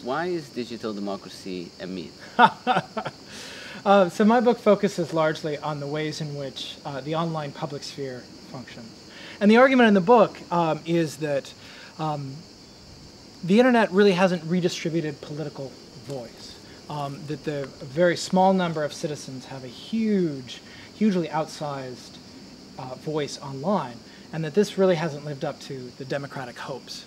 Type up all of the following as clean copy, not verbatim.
Why is digital democracy a myth? So my book focuses largely on the ways in which the online public sphere functions. And the argument in the book is that the internet really hasn't redistributed political voice. That the very small number of citizens have a hugely outsized voice online, and that this really hasn't lived up to the democratic hopes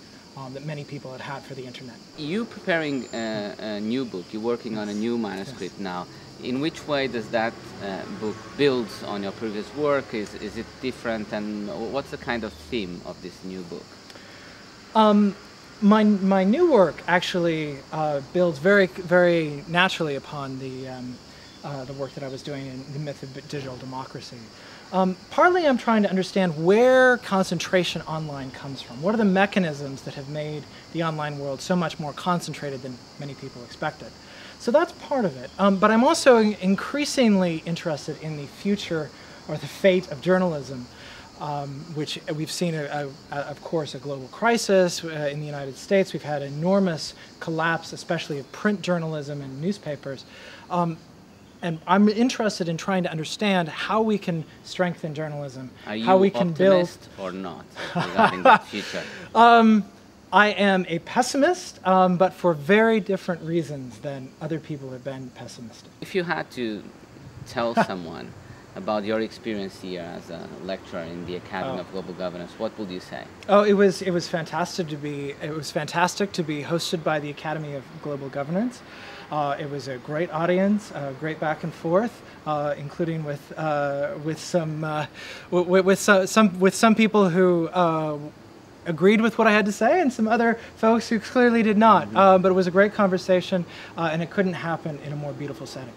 that many people had had for the internet. You're preparing a new book. You're working on a new manuscript now. In which way does that book build on your previous work? Is it different, and what's the kind of theme of this new book? My new work actually builds very naturally upon the work that I was doing in the myth of digital democracy. Partly I'm trying to understand where concentration online comes from. What are the mechanisms that have made the online world so much more concentrated than many people expected? So that's part of it. But I'm also increasingly interested in the future or the fate of journalism, which we've seen, of course, a global crisis in the United States. We've had enormous collapse, especially of print journalism and newspapers. And I'm interested in trying to understand how we can strengthen journalism, how we can build. Are you optimist or not regarding that future? I am a pessimist, but for very different reasons than other people have been pessimistic. If you had to tell someone about your experience here as a lecturer in the Academy of Global Governance, what would you say? Oh, it was fantastic to be hosted by the Academy of Global Governance. It was a great audience, great back and forth, including with some people who agreed with what I had to say, and some other folks who clearly did not. But it was a great conversation, and it couldn't happen in a more beautiful setting.